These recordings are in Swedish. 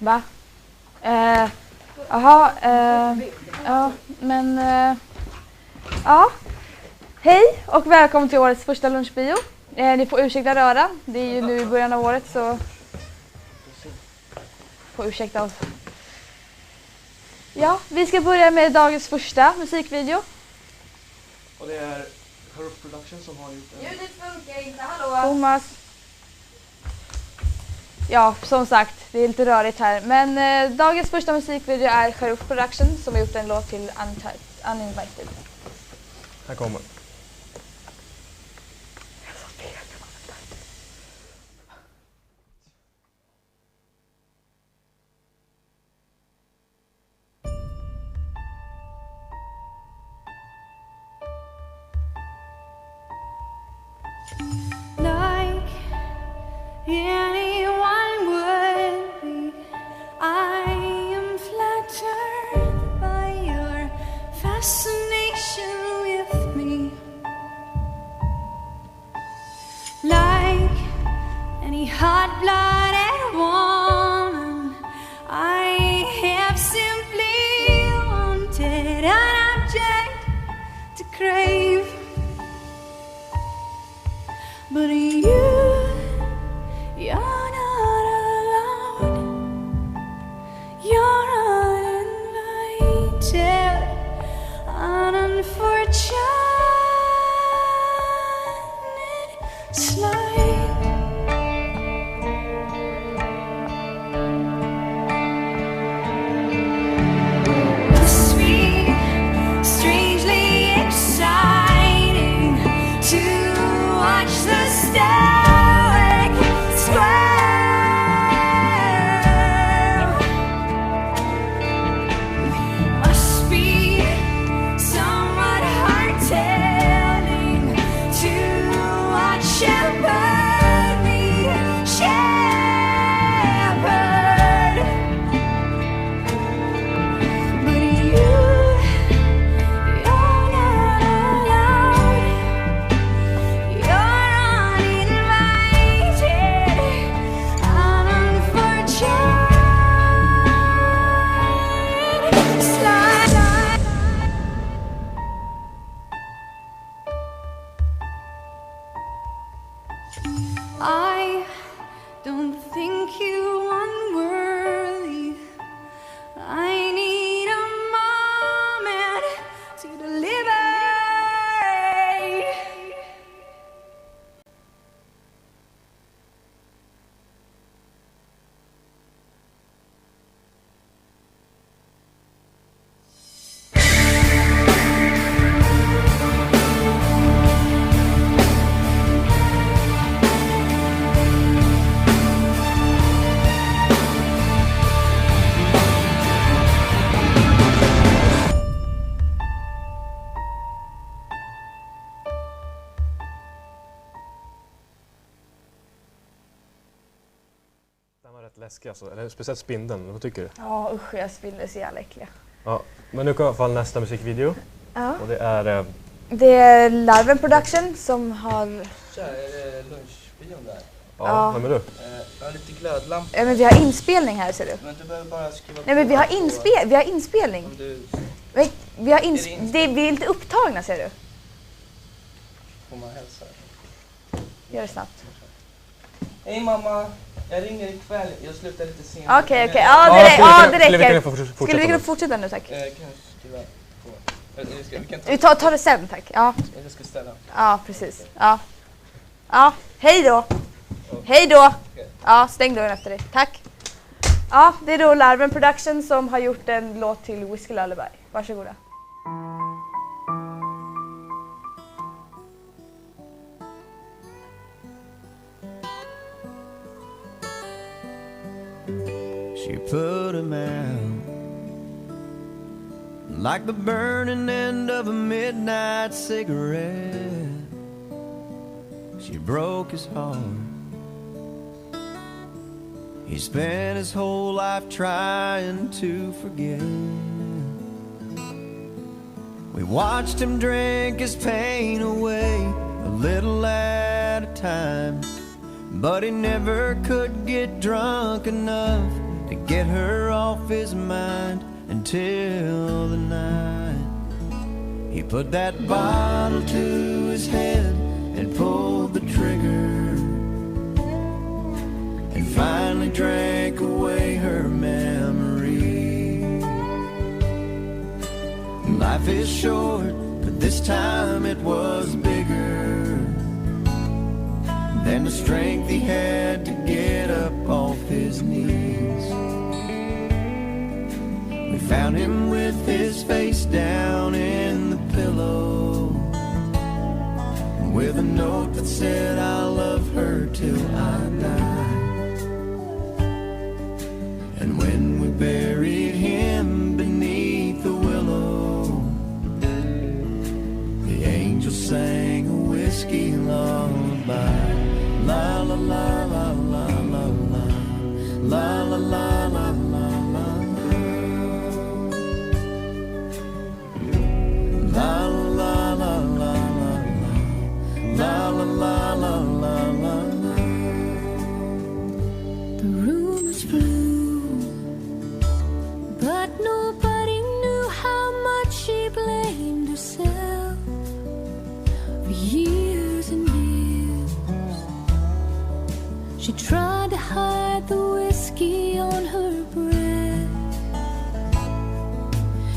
Va? Jaha, ja, men... ja. Hej och välkommen till årets första lunchbio. Ni får ursäkta röra. Det är ju nu i början av året så... Får ursäkta oss. Ja, vi ska börja med dagens första musikvideo. Och det är Corrupt Production som har gjort den. Ljudet funkar inte, hallå! Thomas. Ja, som sagt, det är lite rörigt här. Men dagens första musikvideo är Corrupt Production som har gjort en låt till Uninvited. Här kommer. Like anyone would be, I am flattered by your fascination with me. Like any hot-blooded woman, I have simply wanted an object to crave. But you're not allowed. You're uninvited, an unfortunate slide. Must be strangely exciting to watch the static square. Must be somewhat heart-telling to watch and burn me shepherd. But you're not allowed. You're uninvited, an unfortunate slide. I don't think you unworthy. I need a moment to deliberate. Den var rätt läskig alltså, eller speciellt spindeln, vad tycker du? Ja, usch, jag spiller så jävla äckliga. Ja, men nu kommer i alla fall nästa musikvideo. Ja. Och det är... Det är Lunchbio Production som har... Så här, är det lunchbion där? Ja, vem är du? Jag har lite glödlampor. Ja, men vi har inspelning här, ser du. Men du behöver bara skriva Nej, men vi har inspelning. Om du Men vi har vi är lite upptagna, ser du. får man hälsa. Gör det snabbt. Hej mamma, jag ringer ikväll. Jag slutar lite sent. Okej. Ja, det räcker. Skulle vi kunna fortsätta nu, tack? Kan jag skriva på? Vi kan Vi tar det sen, tack. Ja. Jag ska ställa. Ja, precis. Ja. Ja, hej då. Hej då. Ja, stäng dörren efter dig. Tack. Ja, det är då Lunchbio Production som har gjort en låt till Whiskey Lullaby. Varsågoda. She put him out like the burning end of a midnight cigarette. She broke his heart. He spent his whole life trying to forget. We watched him drink his pain away, a little at a time. But he never could get drunk enough to get her off his mind until the night he put that bottle to his head and pulled the trigger and finally drank away her memory. Life is short, but this time it was bigger than the strength he had to get up off his knees. We found him with his face down in the pillow, with a note that said, "I'll love her till I die." And when we buried him beneath the willow, the angel sang a whiskey lullaby. La la la la la la la, la la la la la la, la la la la la, la la la la la la. The rumors flew, but nobody knew how much she blamed herself for years and years. She tried to hide the whiskey on her breath.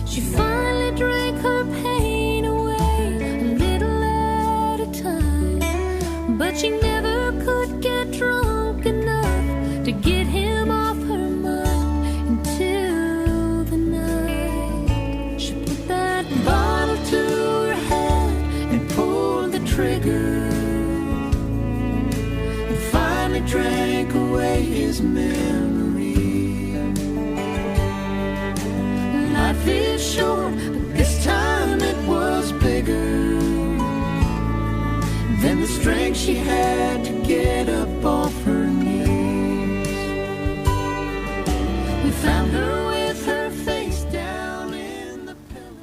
She finally drank her pain away a little at a time, but she never could get drunk enough to get him off her mind until the night she put that bottle to her head and pulled the trigger and finally drank away his memory. Life is short, but this time it was bigger than the strength she had to get up off her knees. We found her with her face down in the pillow.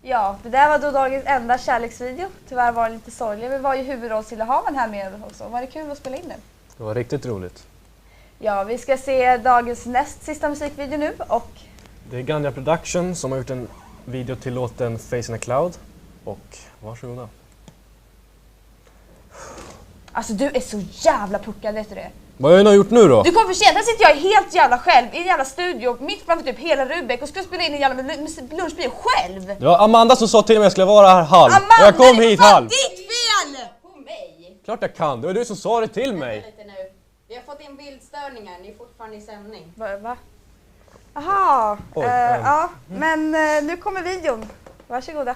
Ja, det där var då dagens enda kärleksvideo. Tyvärr var det lite sorglig. Vi var ju huvudrollsinnehavaren här med också. Var det kul att spela in den? Det var riktigt roligt. Ja, vi ska se dagens näst sista musikvideo nu och Det är Ganja Production som har gjort en video till låten Face in a Cloud. Och varsågoda. alltså du är så jävla puckad, vet du det? Vad har jag gjort nu då? Du kom för sent, här sitter jag helt jävla själv i en jävla studio mitt framför typ hela Rubek och ska spela in en jävla lunchbio själv. Det var Amanda som sa till mig att jag skulle vara här halv. Amanda, Och jag kom hit halv. ditt fel! På mig? Klart jag kan, det var du som sa det till mig. Lite nu. Vi har fått in bildstörningar, ni är fortfarande i sändning. Va? Jaha, Oj, ja, men nu kommer videon. Varsågoda.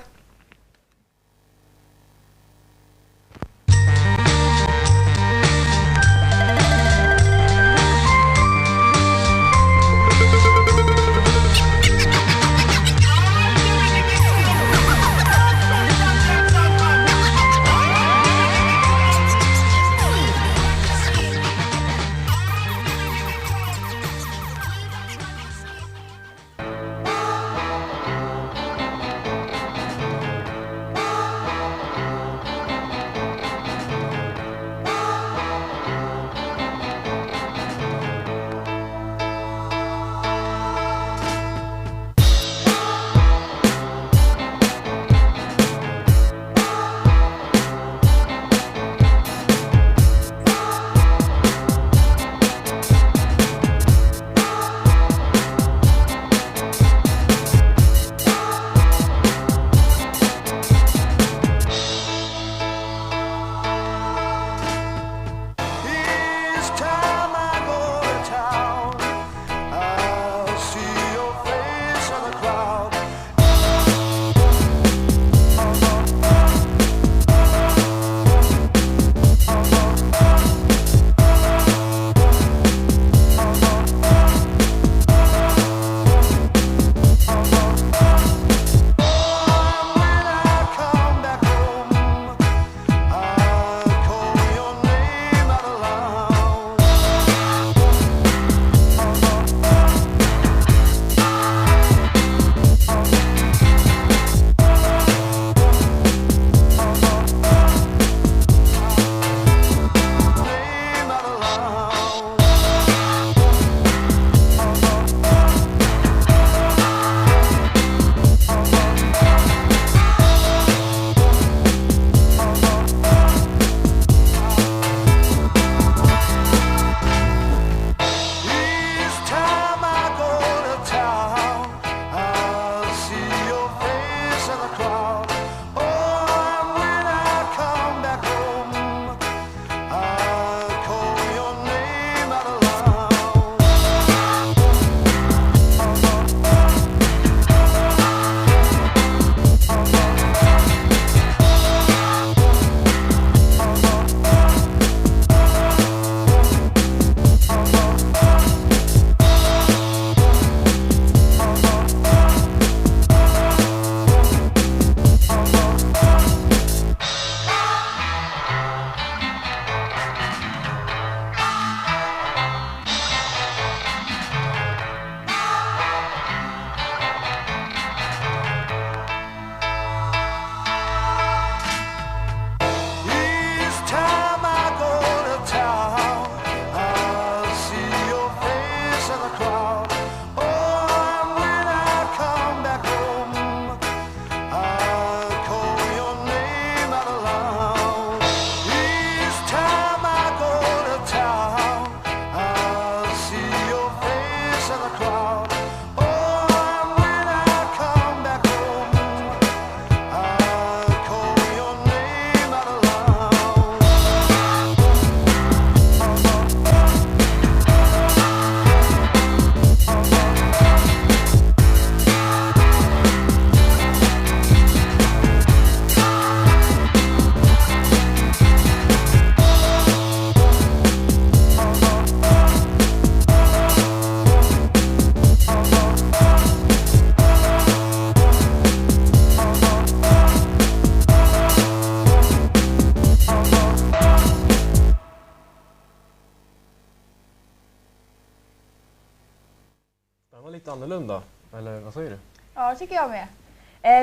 annorlunda. Eller vad säger du? Ja, det tycker jag med.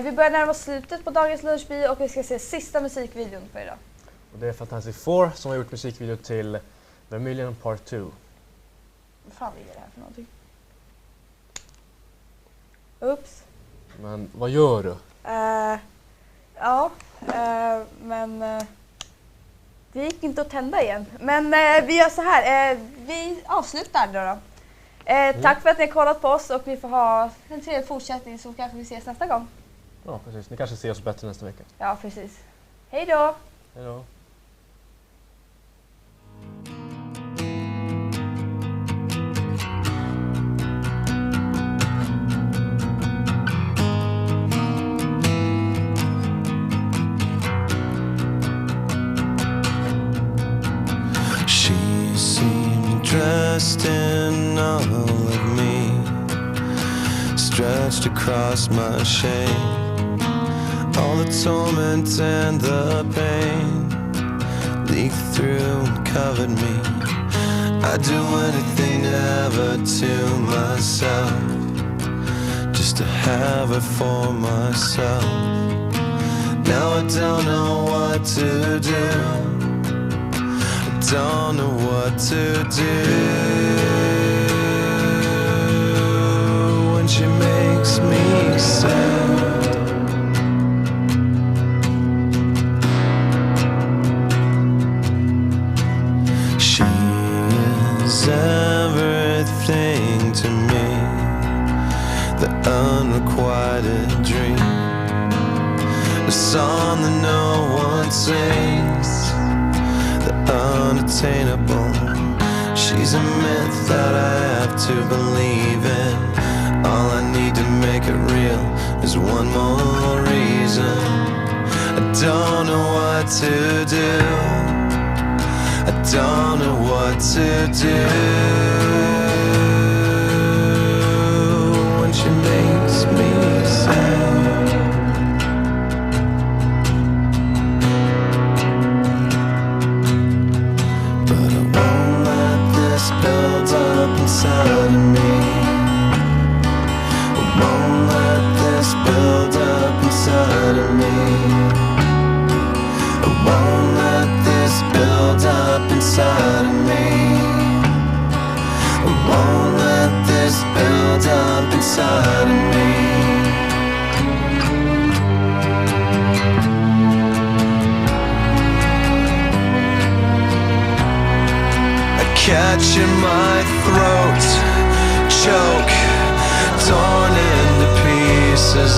Vi börjar närma oss slutet på dagens Lunchbio och vi ska se sista musikvideon för idag. Och det är Fantasy 4 som har gjort musikvideo till Vermilion Part 2. Vad fan är det här för någonting? Oops. Men vad gör du? Men det gick inte att tända igen. Men vi gör så här. Vi avslutar då. Tack för att ni har kollat på oss och vi får ha en trevlig fortsättning så kanske vi ses nästa gång. Ja, precis. Ni kanske ser oss bättre nästa vecka. Ja, precis. Hej då! Hej då. She seemed dressed in all of me, stretched across my shame. All the torment and the pain leaked through and covered me. I'd do anything to have her to myself, just to have her for myself. Now I don't know what to do, don't know what to do when she makes me sad. She is everything to me, the unrequited dream, a song that no one sings, unattainable. She's a myth that I have to believe in. All I need to make it real is one more reason. I don't know what to do, I don't know what to do when she makes me sad. Build up inside of me. I won't let this build up inside of me. I won't let this build up inside of me. I won't let this build up inside of me. Catch in my throat, choke, torn into pieces.